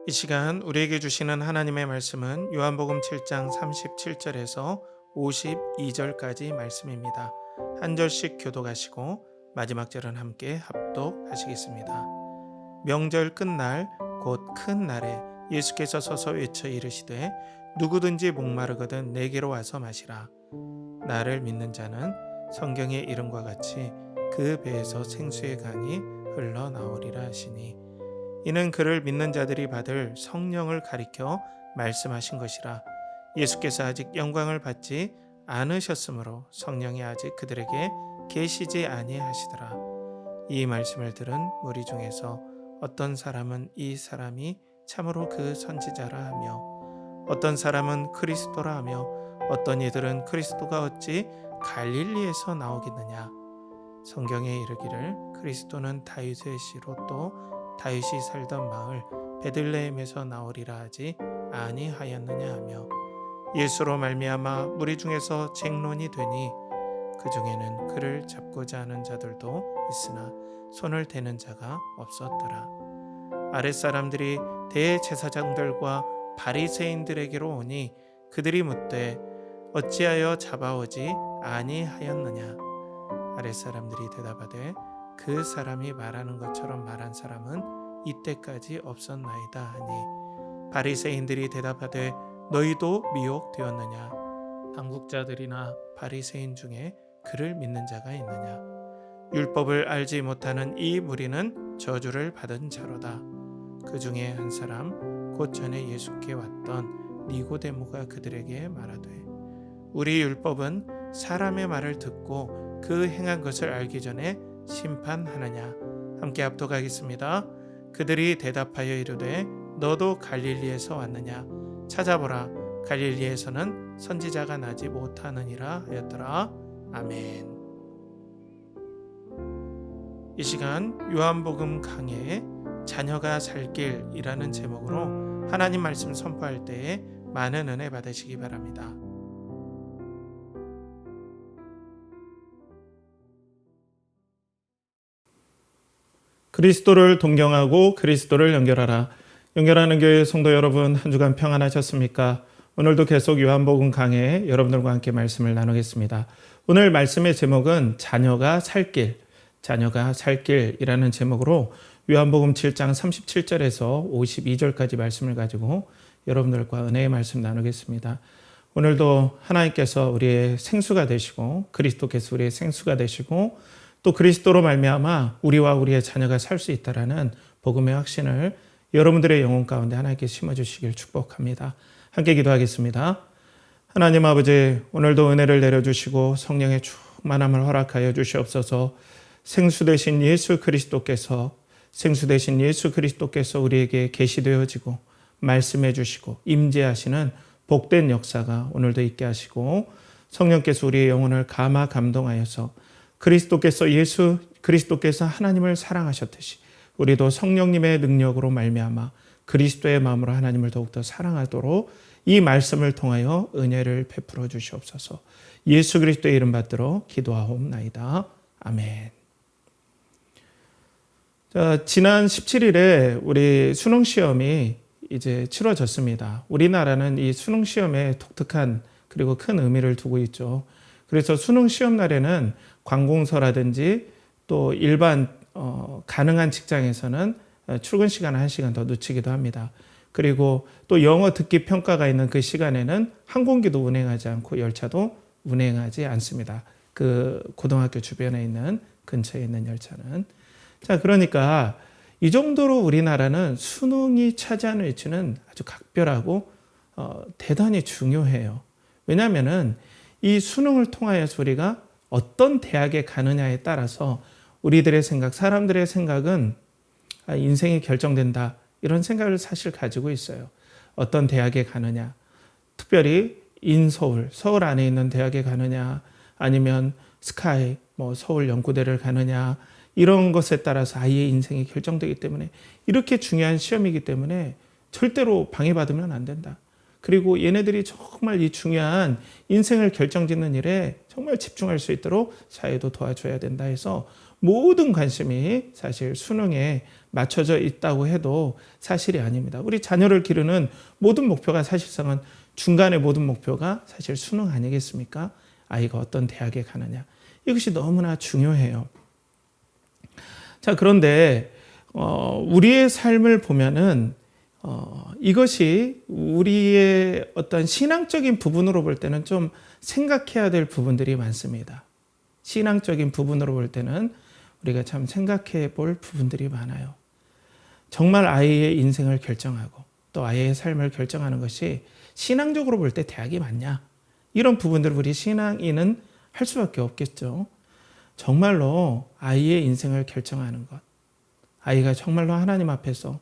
이 시간 우리에게 주시는 하나님의 말씀은 요한복음 7장 37절에서 52절까지 말씀입니다. 한 절씩 교독하시고 마지막 절은 함께 합독하시겠습니다. 명절 끝날 곧 큰 날에 예수께서 서서 외쳐 이르시되 누구든지 목마르거든 내게로 와서 마시라. 나를 믿는 자는 성경의 이름과 같이 그 배에서 생수의 강이 흘러나오리라 하시니 이는 그를 믿는 자들이 받을 성령을 가리켜 말씀하신 것이라. 예수께서 아직 영광을 받지 않으셨으므로 성령이 아직 그들에게 계시지 아니하시더라. 이 말씀을 들은 무리 중에서 어떤 사람은 이 사람이 참으로 그 선지자라 하며 어떤 사람은 그리스도라 하며 어떤 이들은 그리스도가 어찌 갈릴리에서 나오겠느냐. 성경에 이르기를 그리스도는 다윗의 씨로 또 다윗이 살던 마을 베들레헴에서 나오리라 하지 아니하였느냐 하며 예수로 말미암아 무리 중에서 쟁론이 되니 그 중에는 그를 잡고자 하는 자들도 있으나 손을 대는 자가 없었더라. 아랫사람들이 대제사장들과 바리새인들에게로 오니 그들이 묻되 어찌하여 잡아오지 아니하였느냐. 아랫사람들이 대답하되 그 사람이 말하는 것처럼 말한 사람은 이때까지 없었나이다 하니 바리새인들이 대답하되 너희도 미혹되었느냐. 당국자들이나 바리새인 중에 그를 믿는 자가 있느냐. 율법을 알지 못하는 이 무리는 저주를 받은 자로다. 그 중에 한 사람 곧 전에 예수께 왔던 니고데모가 그들에게 말하되 우리 율법은 사람의 말을 듣고 그 행한 것을 알기 전에 심판하느냐. 함께 합독하겠습니다. 그들이 대답하여 이르되 너도 갈릴리에서 왔느냐. 찾아보라. 갈릴리에서는 선지자가 나지 못하느니라 하였더라. 아멘. 이 시간 요한복음 강해에 자녀가 살 길이라는 제목으로 하나님 말씀 선포할 때에 많은 은혜 받으시기 바랍니다. 그리스도를 동경하고 그리스도를 연결하라. 연결하는 교회 성도 여러분, 한 주간 평안하셨습니까? 오늘도 계속 요한복음 강해에 여러분들과 함께 말씀을 나누겠습니다. 오늘 말씀의 제목은 자녀가 살 길, 자녀가 살 길이라는 제목으로 요한복음 7장 37절에서 52절까지 말씀을 가지고 여러분들과 은혜의 말씀 나누겠습니다. 오늘도 하나님께서 우리의 생수가 되시고 그리스도께서 우리의 생수가 되시고 또 그리스도로 말미암아 우리와 우리의 자녀가 살 수 있다라는 복음의 확신을 여러분들의 영혼 가운데 하나님께 심어주시길 축복합니다. 함께 기도하겠습니다. 하나님 아버지, 오늘도 은혜를 내려주시고 성령의 충만함을 허락하여 주시옵소서. 생수 되신 예수 그리스도께서 우리에게 계시되어지고 말씀해 주시고 임재하시는 복된 역사가 오늘도 있게 하시고 성령께서 우리의 영혼을 감화 감동하여서 그리스도께서 하나님을 사랑하셨듯이 우리도 성령님의 능력으로 말미암아 그리스도의 마음으로 하나님을 더욱더 사랑하도록 이 말씀을 통하여 은혜를 베풀어 주시옵소서. 예수 그리스도의 이름 받들어 기도하옵나이다. 아멘. 자, 지난 17일에 우리 수능 시험이 이제 치러졌습니다. 우리나라는 이 수능 시험에 독특한 그리고 큰 의미를 두고 있죠. 그래서 수능 시험 날에는 관공서라든지 또 일반 가능한 직장에서는 출근 시간을 1시간 더 늦추기도 합니다. 그리고 또 영어 듣기 평가가 있는 그 시간에는 항공기도 운행하지 않고 열차도 운행하지 않습니다. 그 고등학교 주변에 있는 근처에 있는 열차는. 자, 그러니까 이 정도로 우리나라는 수능이 차지하는 위치는 아주 각별하고 대단히 중요해요. 왜냐하면은 이 수능을 통하여서 우리가 어떤 대학에 가느냐에 따라서 우리들의 생각, 사람들의 생각은 인생이 결정된다. 이런 생각을 사실 가지고 있어요. 어떤 대학에 가느냐, 특별히 인서울, 서울 안에 있는 대학에 가느냐, 아니면 스카이, 서울 연구대를 가느냐, 이런 것에 따라서 아이의 인생이 결정되기 때문에 이렇게 중요한 시험이기 때문에 절대로 방해받으면 안 된다. 그리고 얘네들이 정말 이 중요한 인생을 결정짓는 일에 정말 집중할 수 있도록 사회도 도와줘야 된다 해서 모든 관심이 사실 수능에 맞춰져 있다고 해도 사실이 아닙니다. 우리 자녀를 기르는 모든 목표가 사실상은 중간의 모든 목표가 사실 수능 아니겠습니까? 아이가 어떤 대학에 가느냐. 이것이 너무나 중요해요. 자, 그런데 우리의 삶을 보면은 이것이 우리의 어떤 신앙적인 부분으로 볼 때는 좀 생각해야 될 부분들이 많습니다. 신앙적인 부분으로 볼 때는 우리가 참 생각해 볼 부분들이 많아요. 정말 아이의 인생을 결정하고 또 아이의 삶을 결정하는 것이 신앙적으로 볼 때 대학이 맞냐? 이런 부분들을 우리 신앙인은 할 수밖에 없겠죠. 정말로 아이의 인생을 결정하는 것. 아이가 정말로 하나님 앞에서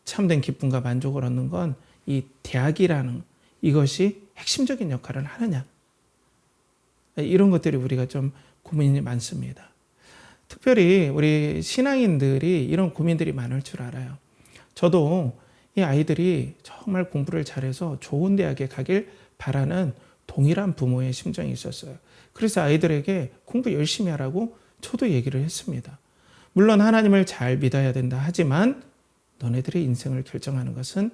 참된 기쁨과 만족을 얻는 건 이 대학이라는 이것이 핵심적인 역할을 하느냐. 이런 것들이 우리가 좀 고민이 많습니다. 특별히 우리 신앙인들이 이런 고민들이 많을 줄 알아요. 저도 이 아이들이 정말 공부를 잘해서 좋은 대학에 가길 바라는 동일한 부모의 심정이 있었어요. 그래서 아이들에게 공부 열심히 하라고 저도 얘기를 했습니다. 물론 하나님을 잘 믿어야 된다 하지만 너네들의 인생을 결정하는 것은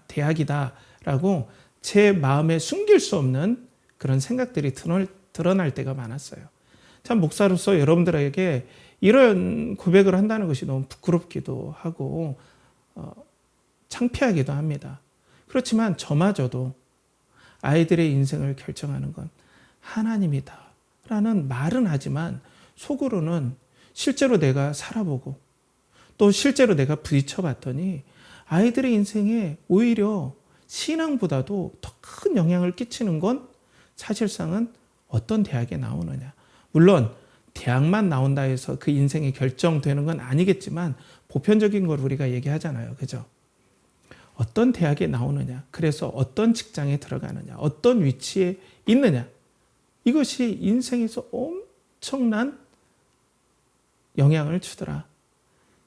대학이다라고 제 마음에 숨길 수 없는 그런 생각들이 드러날 때가 많았어요. 참 목사로서 여러분들에게 이런 고백을 한다는 것이 너무 부끄럽기도 하고 창피하기도 합니다. 그렇지만 저마저도 아이들의 인생을 결정하는 건 하나님이다 라는 말은 하지만 속으로는 실제로 내가 살아보고 또 실제로 내가 부딪혀 봤더니 아이들의 인생에 오히려 신앙보다도 더 큰 영향을 끼치는 건 사실상은 어떤 대학에 나오느냐. 물론 대학만 나온다 해서 그 인생이 결정되는 건 아니겠지만 보편적인 걸 우리가 얘기하잖아요. 그죠? 어떤 대학에 나오느냐. 그래서 어떤 직장에 들어가느냐. 어떤 위치에 있느냐. 이것이 인생에서 엄청난 영향을 주더라.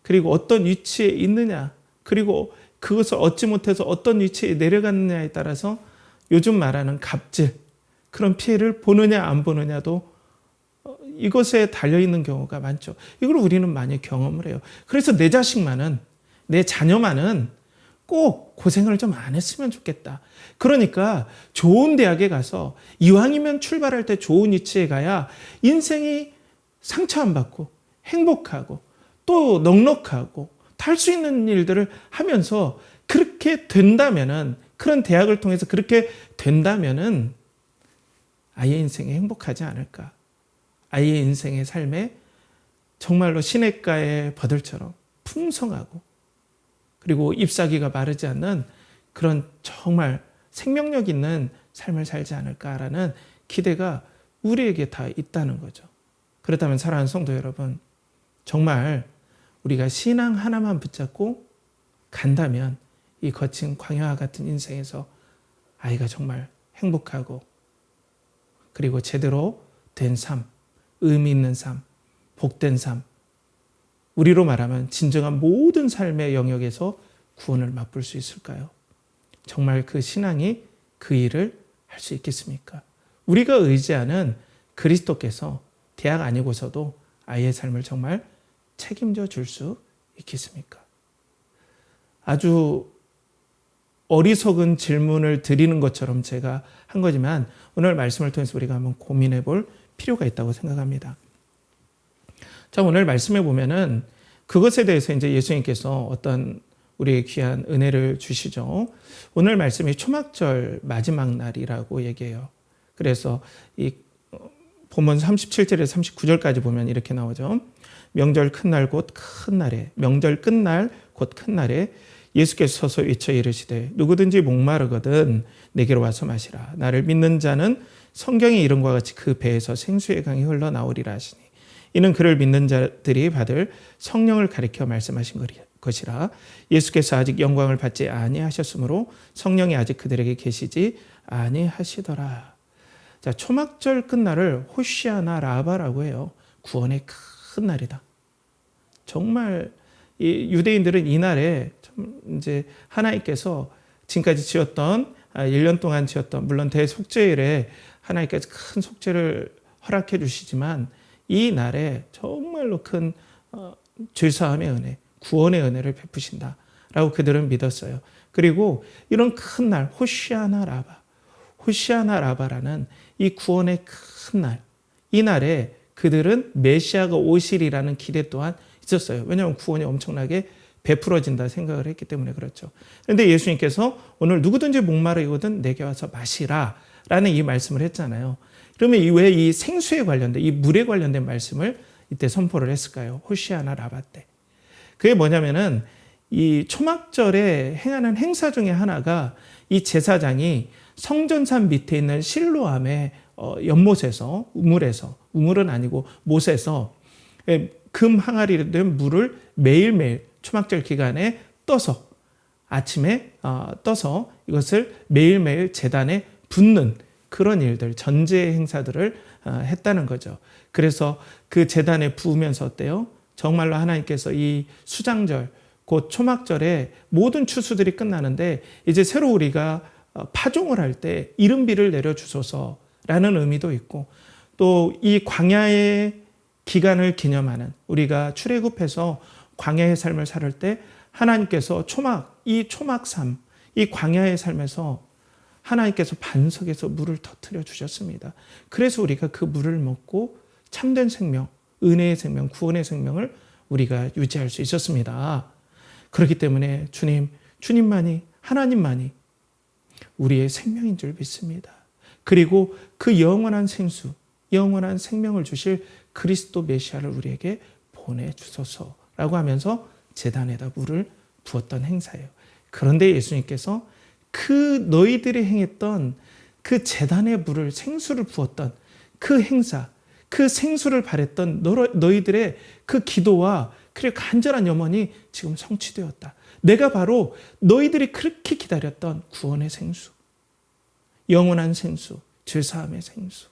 그리고 어떤 위치에 있느냐. 그리고 그것을 얻지 못해서 어떤 위치에 내려갔느냐에 따라서 요즘 말하는 갑질, 그런 피해를 보느냐 안 보느냐도 이것에 달려있는 경우가 많죠. 이걸 우리는 많이 경험을 해요. 그래서 내 자식만은, 내 자녀만은 꼭 고생을 좀 안 했으면 좋겠다. 그러니까 좋은 대학에 가서 이왕이면 출발할 때 좋은 위치에 가야 인생이 상처 안 받고 행복하고 또 넉넉하고 할 수 있는 일들을 하면서 그렇게 된다면은, 그런 대학을 통해서 그렇게 된다면은 아이의 인생이 행복하지 않을까. 아이의 인생의 삶에 정말로 시냇가의 버들처럼 풍성하고 그리고 잎사귀가 마르지 않는 그런 정말 생명력 있는 삶을 살지 않을까라는 기대가 우리에게 다 있다는 거죠. 그렇다면 사랑하는 성도 여러분, 정말 우리가 신앙 하나만 붙잡고 간다면 이 거친 광야와 같은 인생에서 아이가 정말 행복하고 그리고 제대로 된 삶, 의미 있는 삶, 복된 삶, 우리로 말하면 진정한 모든 삶의 영역에서 구원을 맛볼 수 있을까요? 정말 그 신앙이 그 일을 할 수 있겠습니까? 우리가 의지하는 그리스도께서 대학 아니고서도 아이의 삶을 정말 책임져 줄 수 있겠습니까? 아주 어리석은 질문을 드리는 것처럼 제가 한 거지만 오늘 말씀을 통해서 우리가 한번 고민해 볼 필요가 있다고 생각합니다. 자, 오늘 말씀해 보면은 그것에 대해서 이제 예수님께서 어떤 우리의 귀한 은혜를 주시죠. 오늘 말씀이 초막절 마지막 날이라고 얘기해요. 그래서 이 본문 37절에서 39절까지 보면 이렇게 나오죠. 명절 큰날 곧 큰날에, 명절 끝날 곧 큰날에 예수께서 서서 외쳐 이르시되 누구든지 목마르거든 내게로 와서 마시라. 나를 믿는 자는 성경에 이른 것과 같이 그 배에서 생수의 강이 흘러나오리라 하시니 이는 그를 믿는 자들이 받을 성령을 가리켜 말씀하신 것이라. 예수께서 아직 영광을 받지 아니하셨으므로 성령이 아직 그들에게 계시지 아니하시더라. 자, 초막절 끝날을 호시아나 라바라고 해요. 구원의 큰 날이다. 정말 이 유대인들은 이 날에 참 이제 하나님께서 지금까지 지었던 1년 동안 지었던 물론 대속죄일에 하나님께서 큰 속죄를 허락해 주시지만 이 날에 정말로 큰 죄사함의 은혜, 구원의 은혜를 베푸신다라고 그들은 믿었어요. 그리고 이런 큰 날 호시아나 라바라는 이 구원의 큰 날, 이 날에 그들은 메시아가 오시리라는 기대 또한 있었어요. 왜냐하면 구원이 엄청나게 베풀어진다 생각을 했기 때문에 그렇죠. 그런데 예수님께서 오늘 누구든지 목마르거든 내게 와서 마시라 라는 이 말씀을 했잖아요. 그러면 왜 이 생수에 관련된, 이 물에 관련된 말씀을 이때 선포를 했을까요? 호시아나 라바 때. 그게 뭐냐면은 이 초막절에 행하는 행사 중에 하나가 이 제사장이 성전산 밑에 있는 실로암의 연못에서, 우물은 아니고 못에서 금 항아리로 된 물을 매일매일 초막절 기간에 떠서 아침에 떠서 이것을 매일매일 제단에 붓는 그런 일들, 전제 행사들을 했다는 거죠. 그래서 그 제단에 부으면서 어때요? 정말로 하나님께서 이 수장절, 곧 초막절에 모든 추수들이 끝나는데 이제 새로 우리가 파종을 할 때 이른비를 내려주소서라는 의미도 있고 또 이 광야의 기간을 기념하는 우리가 출애굽해서 광야의 삶을 살 때 하나님께서 이 초막삼, 이 광야의 삶에서 하나님께서 반석에서 물을 터뜨려 주셨습니다. 그래서 우리가 그 물을 먹고 참된 생명, 은혜의 생명, 구원의 생명을 우리가 유지할 수 있었습니다. 그렇기 때문에 주님만이, 하나님만이 우리의 생명인 줄 믿습니다. 그리고 그 영원한 생수, 영원한 생명을 주실 그리스도 메시아를 우리에게 보내주소서라고 하면서 제단에다 물을 부었던 행사예요. 그런데 예수님께서 그 너희들이 행했던 그 제단에 물을, 생수를 부었던 그 행사, 그 생수를 바랬던 너희들의 그 기도와 그리고 간절한 염원이 지금 성취되었다. 내가 바로 너희들이 그렇게 기다렸던 구원의 생수, 영원한 생수, 죄사함의 생수,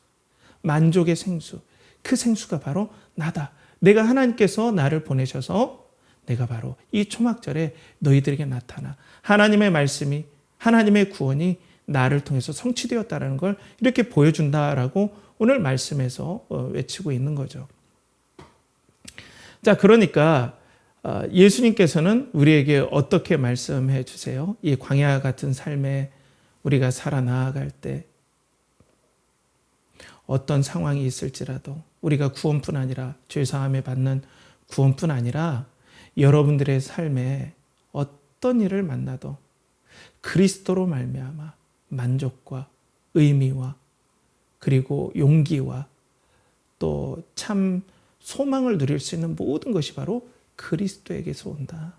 만족의 생수, 그 생수가 바로 나다. 내가 하나님께서 나를 보내셔서 내가 바로 이 초막절에 너희들에게 나타나 하나님의 말씀이, 하나님의 구원이 나를 통해서 성취되었다는 걸 이렇게 보여준다라고 오늘 말씀에서 외치고 있는 거죠. 자, 그러니까 예수님께서는 우리에게 어떻게 말씀해 주세요? 이 광야 같은 삶에 우리가 살아나아갈 때 어떤 상황이 있을지라도 우리가 구원뿐 아니라 죄사함에 받는 구원뿐 아니라 여러분들의 삶에 어떤 일을 만나도 그리스도로 말미암아 만족과 의미와 그리고 용기와 또 참 소망을 누릴 수 있는 모든 것이 바로 그리스도에게서 온다.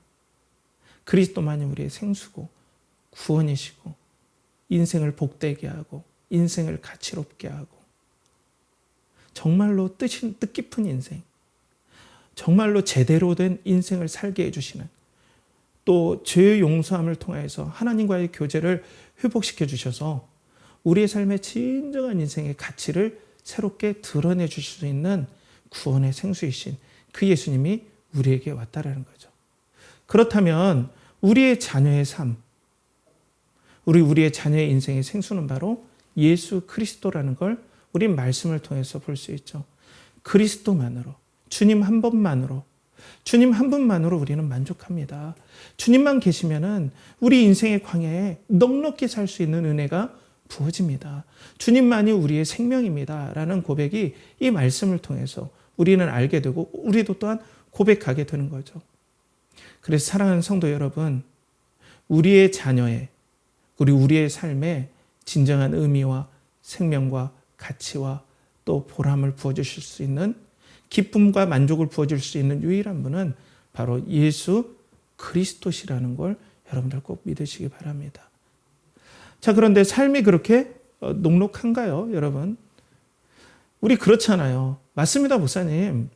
그리스도만이 우리의 생수고 구원이시고 인생을 복되게 하고 인생을 가치롭게 하고 정말로 뜻깊은 인생, 정말로 제대로 된 인생을 살게 해주시는 또 죄의 용서함을 통해서 하나님과의 교제를 회복시켜 주셔서 우리의 삶의 진정한 인생의 가치를 새롭게 드러내 주실 수 있는 구원의 생수이신 그 예수님이 우리에게 왔다라는 거죠. 그렇다면 우리의 자녀의 삶, 우리의 자녀의 인생의 생수는 바로 예수 그리스도라는 걸 우리 말씀을 통해서 볼 수 있죠. 그리스도만으로, 주님 한 분만으로 우리는 만족합니다. 주님만 계시면은 우리 인생의 광야에 넉넉히 살 수 있는 은혜가 부어집니다. 주님만이 우리의 생명입니다. 라는 고백이 이 말씀을 통해서 우리는 알게 되고 우리도 또한 고백하게 되는 거죠. 그래서 사랑하는 성도 여러분, 우리의 자녀의, 우리의 삶에 진정한 의미와 생명과 가치와 또 보람을 부어주실 수 있는 기쁨과 만족을 부어줄 수 있는 유일한 분은 바로 예수 그리스도시라는 걸 여러분들 꼭 믿으시기 바랍니다. 자, 그런데 삶이 그렇게 녹록한가요, 여러분? 우리 그렇잖아요. 맞습니다, 목사님.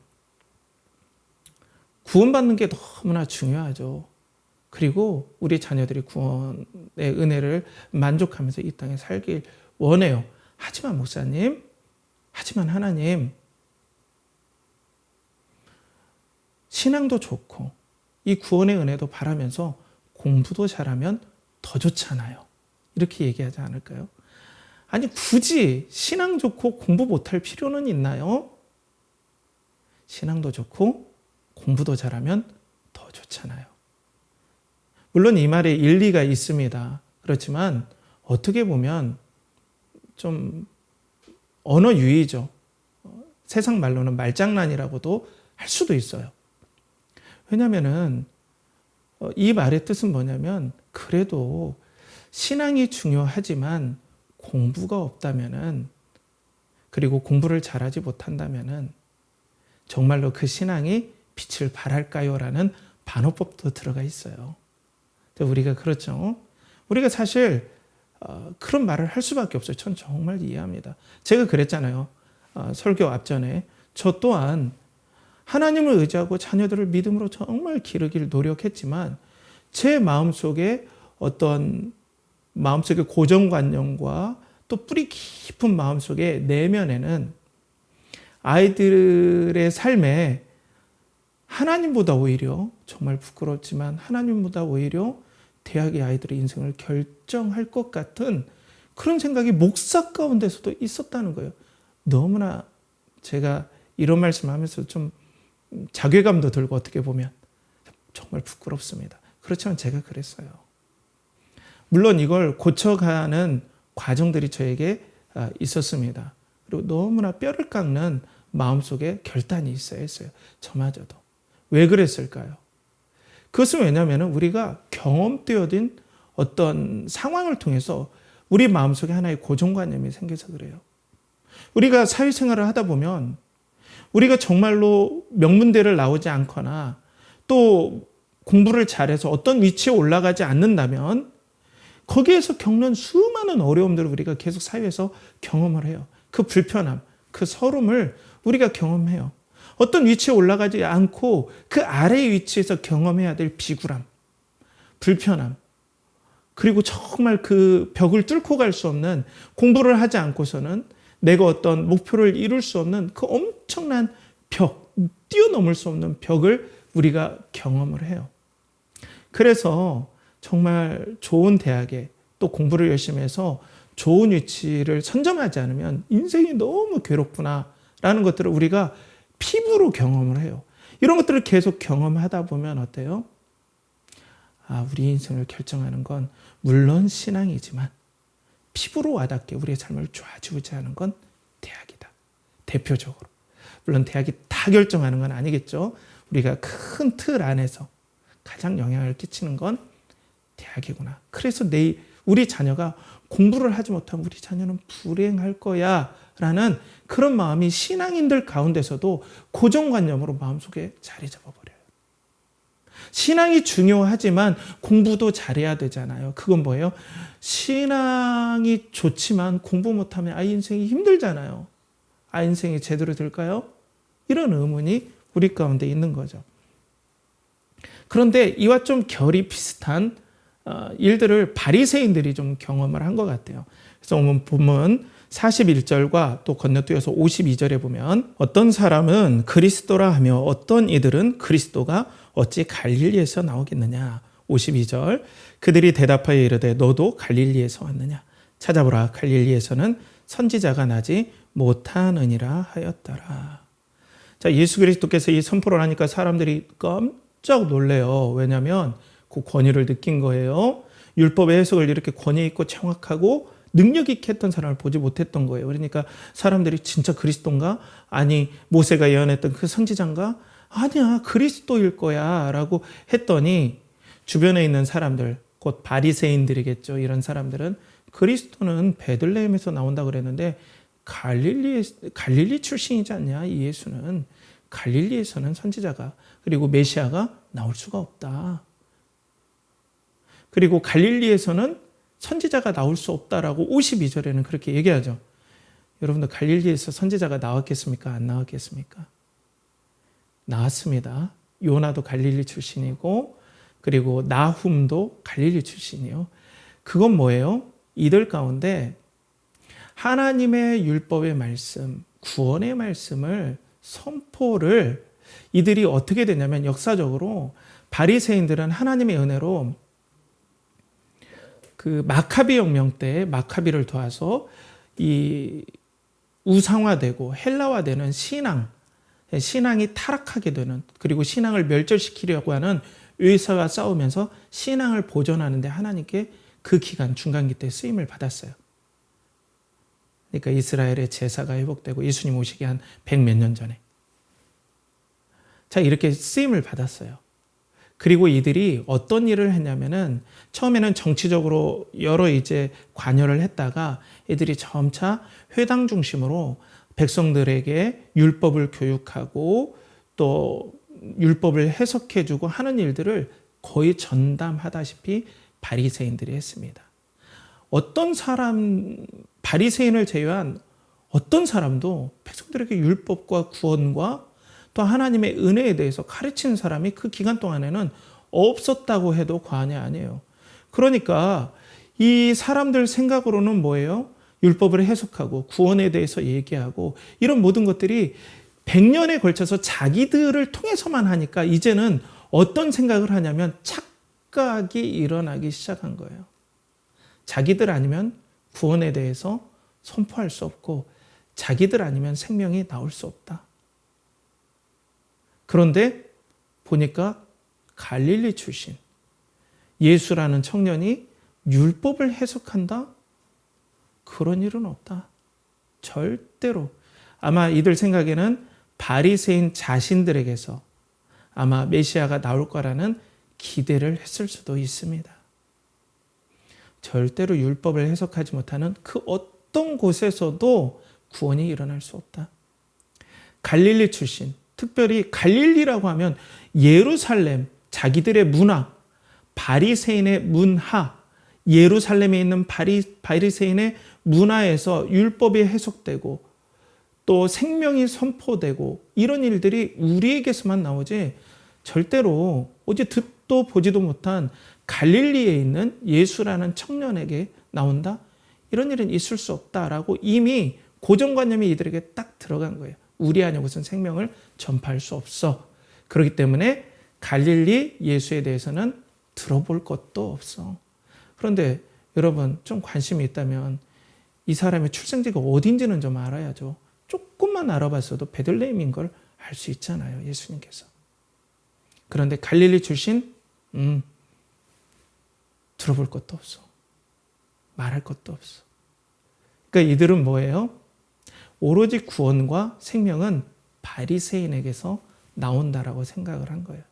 구원받는 게 너무나 중요하죠. 그리고 우리 자녀들이 구원의 은혜를 만족하면서 이 땅에 살길 원해요. 하지만 목사님, 하지만 하나님, 신앙도 좋고 이 구원의 은혜도 바라면서 공부도 잘하면 더 좋잖아요. 이렇게 얘기하지 않을까요? 아니 굳이 신앙 좋고 공부 못할 필요는 있나요? 신앙도 좋고 공부도 잘하면 더 좋잖아요. 물론 이 말에 일리가 있습니다. 그렇지만 어떻게 보면 좀 언어 유희죠. 세상 말로는 말장난이라고도 할 수도 있어요. 왜냐하면은 이 말의 뜻은 뭐냐면 그래도 신앙이 중요하지만 공부가 없다면은 그리고 공부를 잘하지 못한다면은 정말로 그 신앙이 빛을 발할까요? 라는 반어법도 들어가 있어요. 우리가 그렇죠. 우리가 사실 그런 말을 할 수밖에 없어요. 전 정말 이해합니다. 제가 그랬잖아요. 설교 앞전에 저 또한 하나님을 의지하고 자녀들을 믿음으로 정말 기르기를 노력했지만 제 마음속에 어떤 마음속의 고정관념과 또 뿌리 깊은 마음속의 내면에는 아이들의 삶에 하나님보다 오히려 정말 부끄럽지만 하나님보다 오히려 대학의 아이들의 인생을 결정할 것 같은 그런 생각이 목사 가운데서도 있었다는 거예요. 너무나 제가 이런 말씀하면서 좀 자괴감도 들고 어떻게 보면 정말 부끄럽습니다. 그렇지만 제가 그랬어요. 물론 이걸 고쳐가는 과정들이 저에게 있었습니다. 그리고 너무나 뼈를 깎는 마음속에 결단이 있어야 했어요. 저마저도. 왜 그랬을까요? 그것은 왜냐하면 우리가 경험되어진 어떤 상황을 통해서 우리 마음속에 하나의 고정관념이 생겨서 그래요. 우리가 사회생활을 하다 보면 우리가 정말로 명문대를 나오지 않거나 또 공부를 잘해서 어떤 위치에 올라가지 않는다면 거기에서 겪는 수많은 어려움들을 우리가 계속 사회에서 경험을 해요. 그 불편함, 그 서름을 우리가 경험해요. 어떤 위치에 올라가지 않고 그 아래의 위치에서 경험해야 될 비굴함, 불편함, 그리고 정말 그 벽을 뚫고 갈 수 없는 공부를 하지 않고서는 내가 어떤 목표를 이룰 수 없는 그 엄청난 벽, 뛰어넘을 수 없는 벽을 우리가 경험을 해요. 그래서 정말 좋은 대학에 또 공부를 열심히 해서 좋은 위치를 선점하지 않으면 인생이 너무 괴롭구나라는 것들을 우리가 피부로 경험을 해요. 이런 것들을 계속 경험하다 보면 어때요? 우리 인생을 결정하는 건 물론 신앙이지만 피부로 와닿게 우리의 삶을 좌지우지하는 건 대학이다. 대표적으로. 물론 대학이 다 결정하는 건 아니겠죠. 우리가 큰 틀 안에서 가장 영향을 끼치는 건 대학이구나. 그래서 우리 자녀가 공부를 하지 못하면 우리 자녀는 불행할 거야 라는 그런 마음이 신앙인들 가운데서도 고정관념으로 마음속에 자리 잡아버려요. 신앙이 중요하지만 공부도 잘해야 되잖아요. 그건 뭐예요? 신앙이 좋지만 공부 못하면 아이 인생이 힘들잖아요. 아이 인생이 제대로 될까요? 이런 의문이 우리 가운데 있는 거죠. 그런데 이와 좀 결이 비슷한 일들을 바리새인들이 좀 경험을 한 것 같아요. 그래서 오늘 보면 41절과 또 건너뛰어서 52절에 보면 어떤 사람은 그리스도라 하며 어떤 이들은 그리스도가 어찌 갈릴리에서 나오겠느냐. 52절 그들이 대답하여 이르되 너도 갈릴리에서 왔느냐. 찾아보라 갈릴리에서는 선지자가 나지 못하느니라 하였더라. 자, 예수 그리스도께서 이 선포를 하니까 사람들이 깜짝 놀래요. 왜냐하면 그 권위를 느낀 거예요. 율법의 해석을 이렇게 권위 있고 정확하고 능력 있게 했던 사람을 보지 못했던 거예요. 그러니까 사람들이 진짜 그리스도인가? 아니 모세가 예언했던 그 선지자인가? 아니야 그리스도일 거야 라고 했더니 주변에 있는 사람들 곧 바리새인들이겠죠. 이런 사람들은 그리스도는 베들레헴에서 나온다고 그랬는데 갈릴리 출신이지 않냐? 이 예수는 갈릴리에서는 선지자가 그리고 메시아가 나올 수가 없다. 그리고 갈릴리에서는 선지자가 나올 수 없다라고 52절에는 그렇게 얘기하죠. 여러분들 갈릴리에서 선지자가 나왔겠습니까? 안 나왔겠습니까? 나왔습니다. 요나도 갈릴리 출신이고 그리고 나훔도 갈릴리 출신이에요. 그건 뭐예요? 이들 가운데 하나님의 율법의 말씀, 구원의 말씀을 선포를 이들이 어떻게 되냐면 역사적으로 바리새인들은 하나님의 은혜로 그 마카비 혁명 때 마카비를 도와서 이 우상화되고 헬라화되는 신앙이 타락하게 되는, 그리고 신앙을 멸절시키려고 하는 의사와 싸우면서 신앙을 보존하는데 하나님께 그 기간 중간기 때 쓰임을 받았어요. 그러니까 이스라엘의 제사가 회복되고 예수님 오시기 한 100몇 년 전에. 자, 이렇게 쓰임을 받았어요. 그리고 이들이 어떤 일을 했냐면은 처음에는 정치적으로 여러 이제 관여를 했다가 이들이 점차 회당 중심으로 백성들에게 율법을 교육하고 또 율법을 해석해주고 하는 일들을 거의 전담하다시피 바리새인들이 했습니다. 어떤 사람, 바리새인을 제외한 어떤 사람도 백성들에게 율법과 구원과 또 하나님의 은혜에 대해서 가르치는 사람이 그 기간 동안에는 없었다고 해도 과언이 아니에요. 그러니까 이 사람들 생각으로는 뭐예요? 율법을 해석하고 구원에 대해서 얘기하고 이런 모든 것들이 100년에 걸쳐서 자기들을 통해서만 하니까 이제는 어떤 생각을 하냐면 착각이 일어나기 시작한 거예요. 자기들 아니면 구원에 대해서 선포할 수 없고 자기들 아니면 생명이 나올 수 없다. 그런데 보니까 갈릴리 출신 예수라는 청년이 율법을 해석한다? 그런 일은 없다. 절대로. 아마 이들 생각에는 바리새인 자신들에게서 아마 메시아가 나올 거라는 기대를 했을 수도 있습니다. 절대로 율법을 해석하지 못하는 그 어떤 곳에서도 구원이 일어날 수 없다. 갈릴리 출신, 특별히 갈릴리라고 하면 예루살렘, 자기들의 문화, 바리새인의 문화, 예루살렘에 있는 바리새인의 문화에서 율법이 해석되고 또 생명이 선포되고 이런 일들이 우리에게서만 나오지 절대로 어제 듣도 보지도 못한 갈릴리에 있는 예수라는 청년에게 나온다? 이런 일은 있을 수 없다라고 이미 고정관념이 이들에게 딱 들어간 거예요. 우리 안에 무슨 생명을 전파할 수 없어. 그렇기 때문에 갈릴리 예수에 대해서는 들어볼 것도 없어. 그런데 여러분 좀 관심이 있다면 이 사람의 출생지가 어딘지는 좀 알아야죠. 조금만 알아봤어도 베들레헴인 걸 알 수 있잖아요. 예수님께서. 그런데 갈릴리 출신? 들어볼 것도 없어. 말할 것도 없어. 그러니까 이들은 뭐예요? 오로지 구원과 생명은 바리새인에게서 나온다라고 생각을 한 거예요.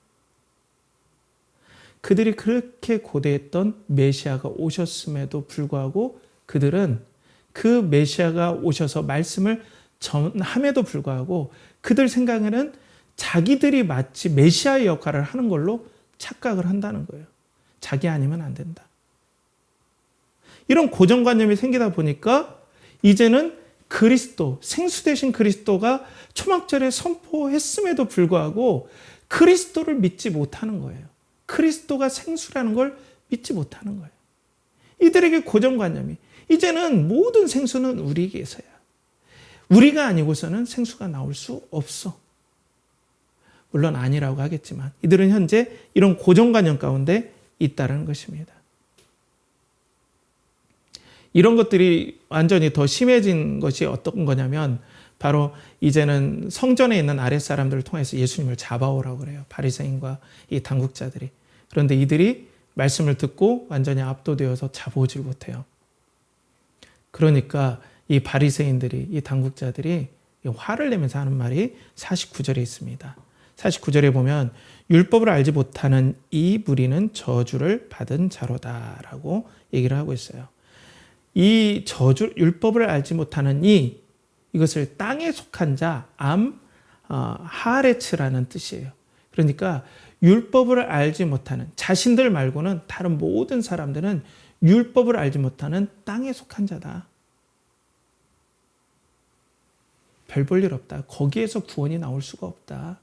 그들이 그렇게 고대했던 메시아가 오셨음에도 불구하고 그들은 그 메시아가 오셔서 말씀을 전함에도 불구하고 그들 생각에는 자기들이 마치 메시아의 역할을 하는 걸로 착각을 한다는 거예요. 자기 아니면 안 된다. 이런 고정관념이 생기다 보니까 이제는 그리스도, 생수 되신 그리스도가 초막절에 선포했음에도 불구하고 그리스도를 믿지 못하는 거예요. 그리스도가 생수라는 걸 믿지 못하는 거예요. 이들에게 고정관념이 이제는 모든 생수는 우리에게서야. 우리가 아니고서는 생수가 나올 수 없어. 물론 아니라고 하겠지만 이들은 현재 이런 고정관념 가운데 있다는 것입니다. 이런 것들이 완전히 더 심해진 것이 어떤 거냐면 바로 이제는 성전에 있는 아랫사람들을 통해서 예수님을 잡아오라고 그래요. 바리새인과 이 당국자들이. 그런데 이들이 말씀을 듣고 완전히 압도되어서 잡아오질 못해요. 그러니까 이 바리새인들이, 이 당국자들이 화를 내면서 하는 말이 49절에 있습니다. 49절에 보면 율법을 알지 못하는 이 무리는 저주를 받은 자로다라고 얘기를 하고 있어요. 이 율법을 알지 못하는 이것을 땅에 속한 자, 하레츠라는 뜻이에요. 그러니까 율법을 알지 못하는 자신들 말고는 다른 모든 사람들은 율법을 알지 못하는 땅에 속한 자다. 별 볼 일 없다. 거기에서 구원이 나올 수가 없다.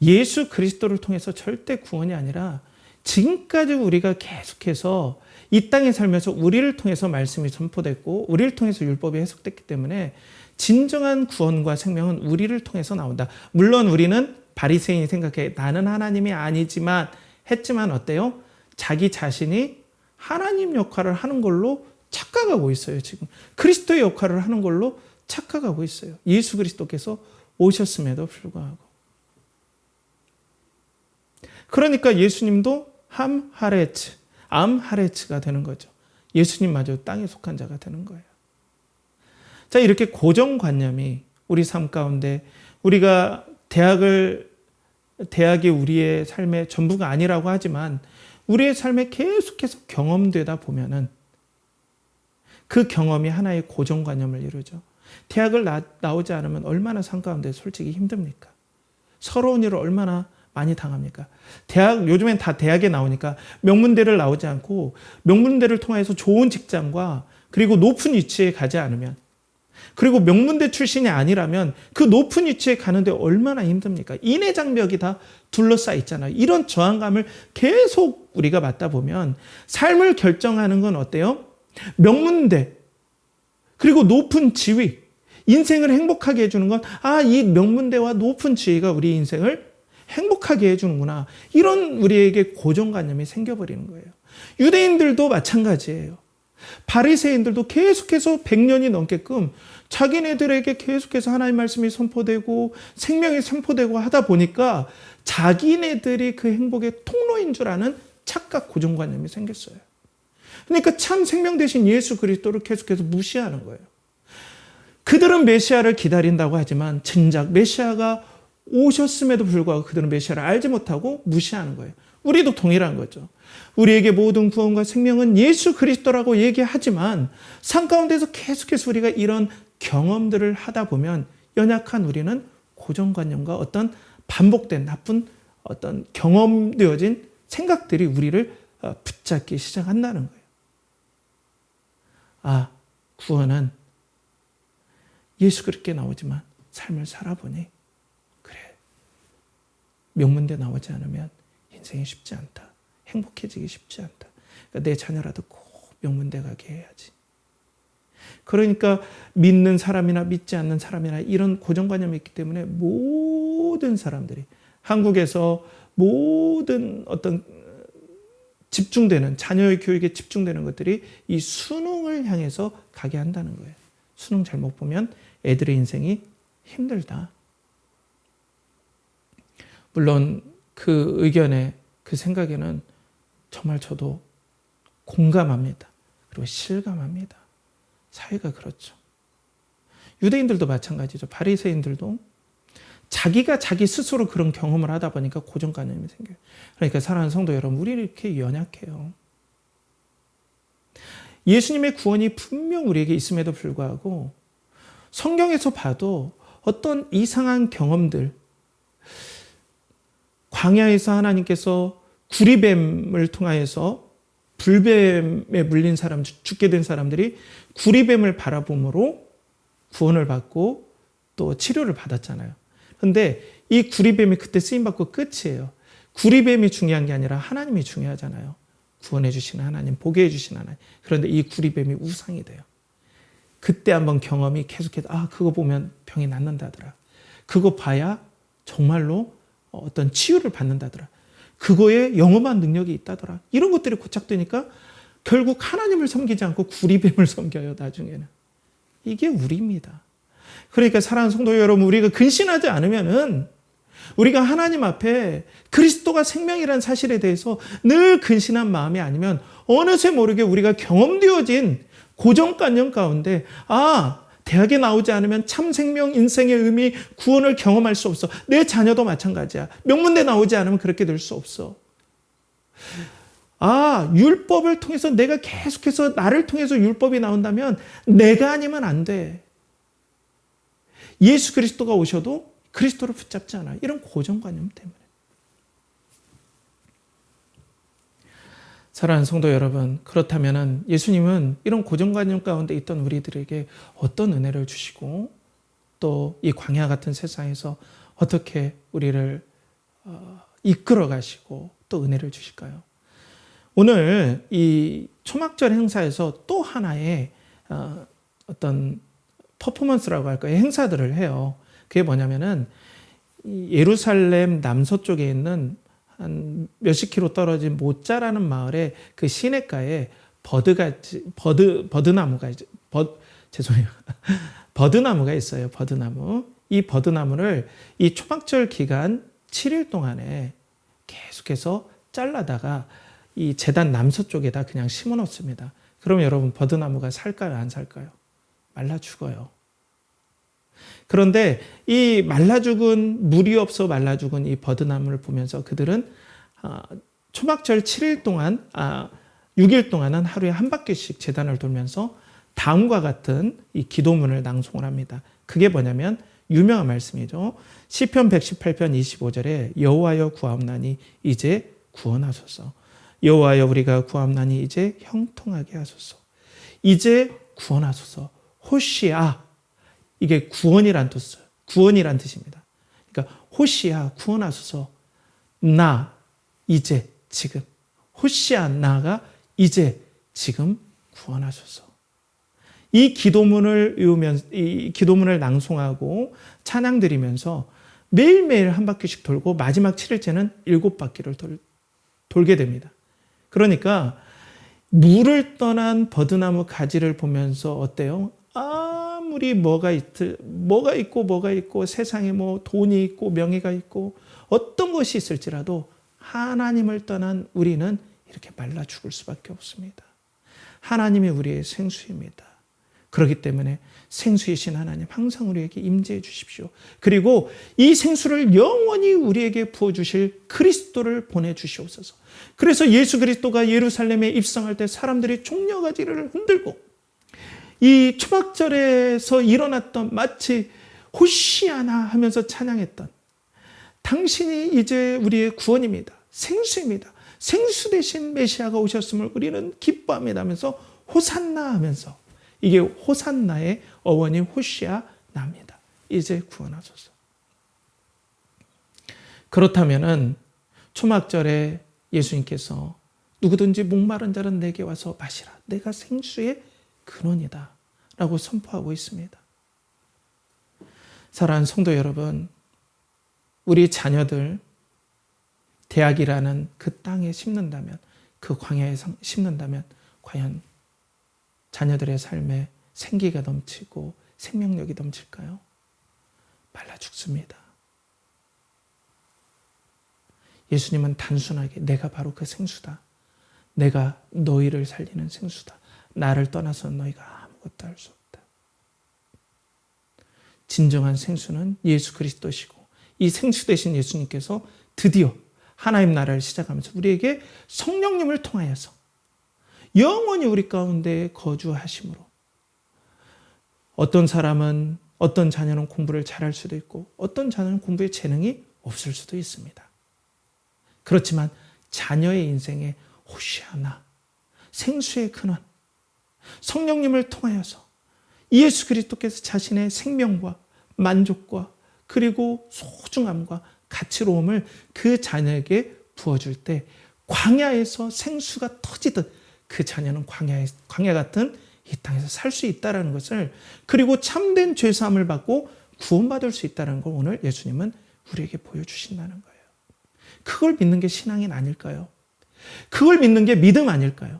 예수 그리스도를 통해서 절대 구원이 아니라 지금까지 우리가 계속해서 이 땅에 살면서 우리를 통해서 말씀이 선포됐고 우리를 통해서 율법이 해석됐기 때문에 진정한 구원과 생명은 우리를 통해서 나온다. 물론 우리는 바리새인이 생각해 나는 하나님이 아니지만 했지만 어때요? 자기 자신이 하나님 역할을 하는 걸로 착각하고 있어요. 지금 그리스도의 역할을 하는 걸로 착각하고 있어요. 예수 그리스도께서 오셨음에도 불구하고. 그러니까 예수님도 암하레츠가 되는 거죠. 예수님마저 땅에 속한 자가 되는 거예요. 자, 이렇게 고정관념이 우리 삶 가운데, 우리가 대학이 우리의 삶의 전부가 아니라고 하지만 우리의 삶에 계속해서 경험되다 보면은 그 경험이 하나의 고정관념을 이루죠. 대학을 나오지 않으면 얼마나 삶 가운데 솔직히 힘듭니까? 서러운 일을 얼마나 많이 당합니까? 요즘엔 다 대학에 나오니까 명문대를 나오지 않고 명문대를 통해서 좋은 직장과 그리고 높은 위치에 가지 않으면, 그리고 명문대 출신이 아니라면 그 높은 위치에 가는데 얼마나 힘듭니까? 인해장벽이 다 둘러싸여 있잖아요. 이런 저항감을 계속 우리가 맞다 보면 삶을 결정하는 건 어때요? 명문대, 그리고 높은 지위, 인생을 행복하게 해주는 건, 이 명문대와 높은 지위가 우리 인생을 행복하게 해주는구나. 이런 우리에게 고정관념이 생겨버리는 거예요. 유대인들도 마찬가지예요. 바리새인들도 계속해서 100년이 넘게끔 자기네들에게 계속해서 하나님 말씀이 선포되고 생명이 선포되고 하다 보니까 자기네들이 그 행복의 통로인 줄 아는 착각 고정관념이 생겼어요. 그러니까 참 생명 되신 예수 그리스도를 계속해서 무시하는 거예요. 그들은 메시아를 기다린다고 하지만 진작 메시아가 오셨음에도 불구하고 그들은 메시아를 알지 못하고 무시하는 거예요. 우리도 동일한 거죠. 우리에게 모든 구원과 생명은 예수 그리스도라고 얘기하지만 삶 가운데서 계속해서 우리가 이런 경험들을 하다 보면 연약한 우리는 고정관념과 어떤 반복된 나쁜 어떤 경험되어진 생각들이 우리를 붙잡기 시작한다는 거예요. 구원은 예수 그리스도께 나오지만 삶을 살아보니 그래, 명문대 나오지 않으면 인생이 쉽지 않다. 행복해지기 쉽지 않다. 그러니까 내 자녀라도 꼭 명문대 가게 해야지. 그러니까 믿는 사람이나 믿지 않는 사람이나 이런 고정관념이 있기 때문에 모든 사람들이, 한국에서 모든 어떤 집중되는, 자녀의 교육에 집중되는 것들이 이 수능을 향해서 가게 한다는 거예요. 수능 잘못 보면 애들의 인생이 힘들다. 물론 그 의견에, 그 생각에는 정말 저도 공감합니다. 그리고 실감합니다. 사회가 그렇죠. 유대인들도 마찬가지죠. 바리새인들도 자기가 자기 스스로 그런 경험을 하다 보니까 고정관념이 생겨요. 그러니까 사랑하는 성도 여러분, 우리 이렇게 연약해요. 예수님의 구원이 분명 우리에게 있음에도 불구하고 성경에서 봐도 어떤 이상한 경험들, 광야에서 하나님께서 구리뱀을 통하여서 불뱀에 물린 사람, 죽게 된 사람들이 구리뱀을 바라봄으로 구원을 받고 또 치료를 받았잖아요. 그런데 이 구리뱀이 그때 쓰임받고 끝이에요. 구리뱀이 중요한 게 아니라 하나님이 중요하잖아요. 구원해 주시는 하나님, 보게 해 주시는 하나님. 그런데 이 구리뱀이 우상이 돼요. 그때 한번 경험이 계속해서 그거 보면 병이 낫는다더라. 그거 봐야 정말로 어떤 치유를 받는다더라. 그거에 영험한 능력이 있다더라. 이런 것들이 고착되니까 결국 하나님을 섬기지 않고 구리뱀을 섬겨요, 나중에는. 이게 우리입니다. 그러니까 사랑하는 성도 여러분, 우리가 근신하지 않으면은 우리가 하나님 앞에 그리스도가 생명이라는 사실에 대해서 늘 근신한 마음이 아니면 어느새 모르게 우리가 경험되어진 고정관념 가운데 대학에 나오지 않으면 참 생명, 인생의 의미, 구원을 경험할 수 없어. 내 자녀도 마찬가지야. 명문대 나오지 않으면 그렇게 될 수 없어. 율법을 통해서 내가 계속해서 나를 통해서 율법이 나온다면 내가 아니면 안 돼. 예수 그리스도가 오셔도 그리스도를 붙잡지 않아. 이런 고정관념 때문에. 사랑하는 성도 여러분, 그렇다면 예수님은 이런 고정관념 가운데 있던 우리들에게 어떤 은혜를 주시고 또 이 광야 같은 세상에서 어떻게 우리를 이끌어 가시고 또 은혜를 주실까요? 오늘 이 초막절 행사에서 또 하나의 어떤 퍼포먼스라고 할까요? 행사들을 해요. 그게 뭐냐면은 예루살렘 남서쪽에 있는 한 몇십 킬로 떨어진 모짜라는 마을에 그 시냇가에 버드나무가 있어요. 버드나무. 이 버드나무를 이 초막절 기간 7일 동안에 계속해서 잘라다가 이 제단 남서쪽에다 그냥 심어 놓습니다. 그러면 여러분 버드나무가 살까요? 안 살까요? 말라 죽어요. 그런데 이 말라 죽은, 물이 없어 말라 죽은 이 버드나무를 보면서 그들은 초막절 7일 동안 6일 동안은 하루에 한 바퀴씩 제단을 돌면서 다음과 같은 이 기도문을 낭송을 합니다. 그게 뭐냐면 유명한 말씀이죠. 시편 118편 25절에 여호와여 구하옵나니 이제 구원하소서. 여호와여 우리가 구하옵나니 이제 형통하게 하소서. 이제 구원하소서. 호시아, 이게 구원이란 뜻입니다. 그러니까 호시아, 구원하소서. 나 이제 지금. 호시아, 나가 이제 지금 구원하소서. 이 기도문을 외우면서, 이 기도문을 낭송하고 찬양 드리면서 매일매일 한 바퀴씩 돌고 마지막 7일째는 7바퀴를 돌게 됩니다. 그러니까 물을 떠난 버드나무 가지를 보면서 어때요? 아무리 뭐가 있고 세상에 뭐 돈이 있고 명예가 있고 어떤 것이 있을지라도 하나님을 떠난 우리는 이렇게 말라 죽을 수밖에 없습니다. 하나님이 우리의 생수입니다. 그렇기 때문에 생수이신 하나님 항상 우리에게 임재해 주십시오. 그리고 이 생수를 영원히 우리에게 부어주실 그리스도를 보내주시옵소서. 그래서 예수 그리스도가 예루살렘에 입성할 때 사람들이 종려가지를 흔들고 이 초막절에서 일어났던 마치 호시아나 하면서 찬양했던 당신이 이제 우리의 구원입니다. 생수입니다. 생수 대신 메시아가 오셨음을 우리는 기뻐합니다 하면서 호산나 하면서 이게 호산나의 어원이 호시아나입니다. 이제 구원하소서. 그렇다면은 초막절에 예수님께서 누구든지 목마른 자는 내게 와서 마시라. 내가 생수의 근원이다 라고 선포하고 있습니다. 사랑하는 성도 여러분, 우리 자녀들 대학이라는 그 땅에 심는다면, 그 광야에 심는다면 과연 자녀들의 삶에 생기가 넘치고 생명력이 넘칠까요? 말라 죽습니다. 예수님은 단순하게 내가 바로 그 생수다. 내가 너희를 살리는 생수다. 나를 떠나서는 너희가 아무것도 할 수 없다. 진정한 생수는 예수 그리스도시고 이 생수 대신 예수님께서 드디어 하나님 나라를 시작하면서 우리에게 성령님을 통하여서 영원히 우리 가운데 거주하심으로 어떤 사람은 어떤 자녀는 공부를 잘할 수도 있고 어떤 자녀는 공부에 재능이 없을 수도 있습니다. 그렇지만 자녀의 인생에 호시아나 생수의 근원 성령님을 통하여서 예수 그리스도께서 자신의 생명과 만족과 그리고 소중함과 가치로움을 그 자녀에게 부어줄 때 광야에서 생수가 터지듯 그 자녀는 광야 같은 이 땅에서 살 수 있다는 것을 그리고 참된 죄사함을 받고 구원받을 수 있다는 걸 오늘 예수님은 우리에게 보여주신다는 거예요. 그걸 믿는 게 신앙이 아닐까요? 그걸 믿는 게 믿음 아닐까요?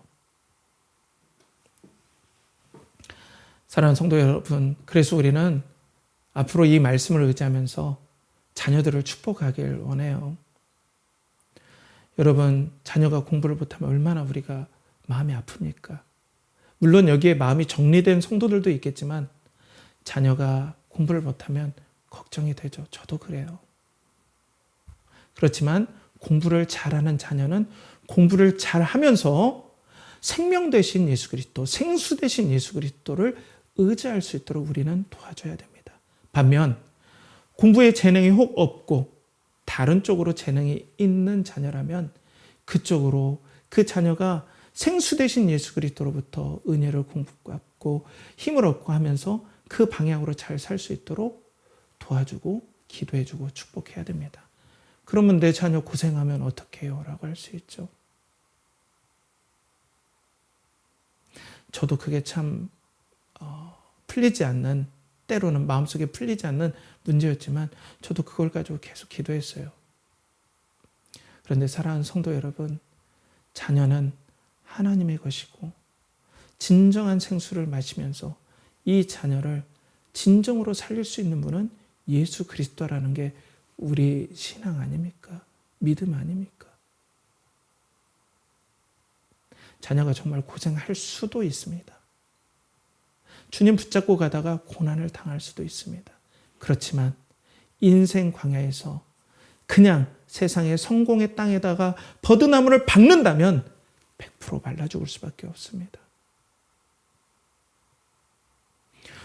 사랑하는 성도 여러분, 그래서 우리는 앞으로 이 말씀을 의지하면서 자녀들을 축복하길 원해요. 여러분, 자녀가 공부를 못하면 얼마나 우리가 마음이 아픕니까? 물론 여기에 마음이 정리된 성도들도 있겠지만 자녀가 공부를 못하면 걱정이 되죠. 저도 그래요. 그렇지만 공부를 잘하는 자녀는 공부를 잘하면서 생명 되신 예수 그리스도, 생수 되신 예수 그리스도를 의지할 수 있도록 우리는 도와줘야 됩니다. 반면 공부에 재능이 혹 없고 다른 쪽으로 재능이 있는 자녀라면 그쪽으로 그 자녀가 생수 되신 예수 그리스도로부터 은혜를 공부받고 힘을 얻고 하면서 그 방향으로 잘 살 수 있도록 도와주고 기도해주고 축복해야 됩니다. 그러면 내 자녀 고생하면 어떻게 해요? 라고 할 수 있죠. 저도 그게 참 풀리지 않는, 때로는 마음속에 풀리지 않는 문제였지만 저도 그걸 가지고 계속 기도했어요. 그런데 사랑하는 성도 여러분, 자녀는 하나님의 것이고 진정한 생수를 마시면서 이 자녀를 진정으로 살릴 수 있는 분은 예수 그리스도라는 게 우리 신앙 아닙니까? 믿음 아닙니까? 자녀가 정말 고생할 수도 있습니다. 주님 붙잡고 가다가 고난을 당할 수도 있습니다. 그렇지만 인생 광야에서 그냥 세상의 성공의 땅에다가 버드나무를 박는다면 100% 말라 죽을 수밖에 없습니다.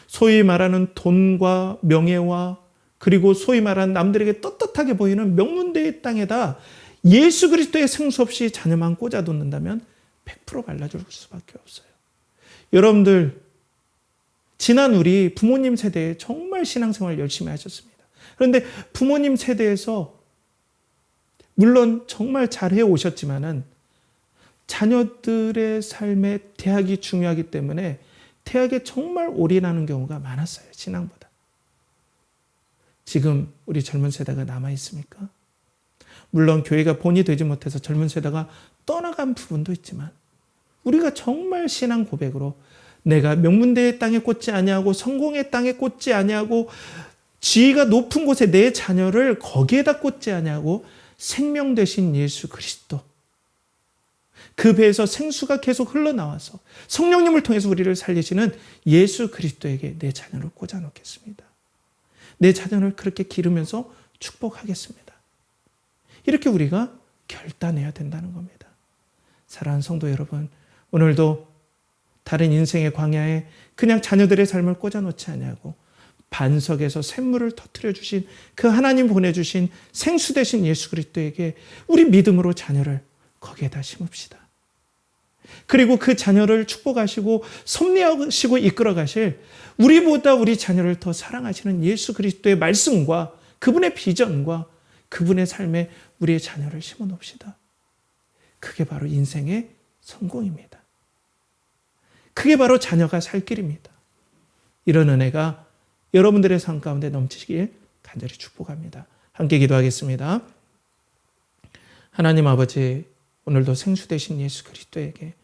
소위 말하는 돈과 명예와 그리고 소위 말하는 남들에게 떳떳하게 보이는 명문대의 땅에다 예수 그리스도의 생수 없이 자녀만 꽂아놓는다면 100% 말라 죽을 수밖에 없어요. 여러분들 지난 우리 부모님 세대에 정말 신앙생활 열심히 하셨습니다. 그런데 부모님 세대에서 물론 정말 잘해 오셨지만은 자녀들의 삶에 대학이 중요하기 때문에 대학에 정말 올인하는 경우가 많았어요. 신앙보다. 지금 우리 젊은 세대가 남아 있습니까? 물론 교회가 본이 되지 못해서 젊은 세대가 떠나간 부분도 있지만 우리가 정말 신앙 고백으로 내가 명문대의 땅에 꽂지 아니하고 성공의 땅에 꽂지 아니하고 지위가 높은 곳에 내 자녀를 거기에다 꽂지 아니하고 생명 되신 예수 그리스도, 그 배에서 생수가 계속 흘러나와서 성령님을 통해서 우리를 살리시는 예수 그리스도에게 내 자녀를 꽂아 놓겠습니다. 내 자녀를 그렇게 기르면서 축복하겠습니다. 이렇게 우리가 결단해야 된다는 겁니다. 사랑하는 성도 여러분, 오늘도 다른 인생의 광야에 그냥 자녀들의 삶을 꽂아놓지 아니하고 반석에서 샘물을 터뜨려 주신 그 하나님 보내주신 생수 되신 예수 그리스도에게 우리 믿음으로 자녀를 거기에다 심읍시다. 그리고 그 자녀를 축복하시고 섭리하시고 이끌어 가실 우리보다 우리 자녀를 더 사랑하시는 예수 그리스도의 말씀과 그분의 비전과 그분의 삶에 우리의 자녀를 심어 놓읍시다. 그게 바로 인생의 성공입니다. 그게 바로 자녀가 살 길입니다. 이런 은혜가 여러분들의 삶 가운데 넘치길 간절히 축복합니다. 함께 기도하겠습니다. 하나님 아버지, 오늘도 생수 되신 예수 그리스도에게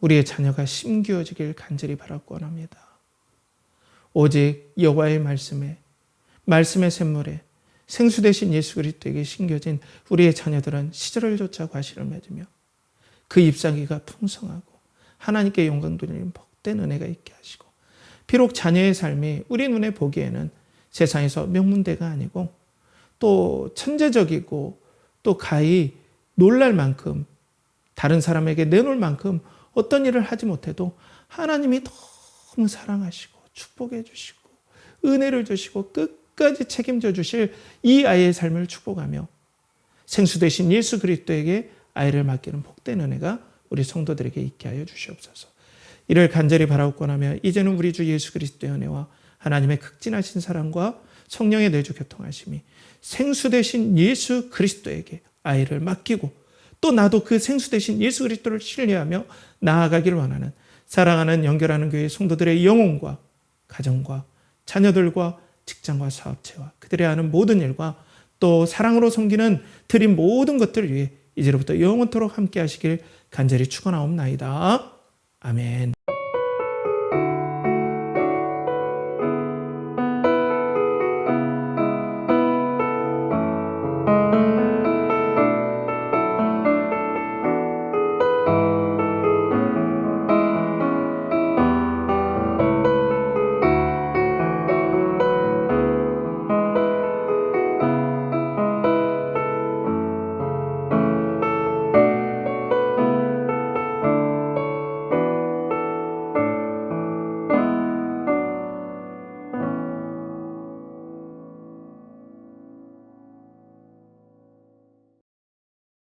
우리의 자녀가 심기어지길 간절히 바라고 원합니다. 오직 여호와의 말씀의 샘물에 생수 되신 예수 그리스도에게 심겨진 우리의 자녀들은 시절을 쫓아 과실을 맺으며 그 잎사귀가 풍성하고 하나님께 영광 돌리는 복된 은혜가 있게 하시고, 비록 자녀의 삶이 우리 눈에 보기에는 세상에서 명문대가 아니고 또 천재적이고 또 가히 놀랄 만큼 다른 사람에게 내놓을 만큼 어떤 일을 하지 못해도 하나님이 너무 사랑하시고 축복해 주시고 은혜를 주시고 끝까지 책임져 주실 이 아이의 삶을 축복하며 생수 되신 예수 그리스도에게 아이를 맡기는 복된 은혜가 우리 성도들에게 있게 하여 주시옵소서. 이를 간절히 바라옵고 나며 이제는 우리 주 예수 그리스도의 은혜와 하나님의 극진하신 사랑과 성령의 내주 교통하심이 생수 되신 예수 그리스도에게 아이를 맡기고 또 나도 그 생수 되신 예수 그리스도를 신뢰하며 나아가기를 원하는 사랑하는 연결하는 교회 성도들의 영혼과 가정과 자녀들과 직장과 사업체와 그들의 하는 모든 일과 또 사랑으로 섬기는 드린 모든 것들을 위해 이제로부터 영원토록 함께 하시길 간절히 축원하옵나이다. 아멘.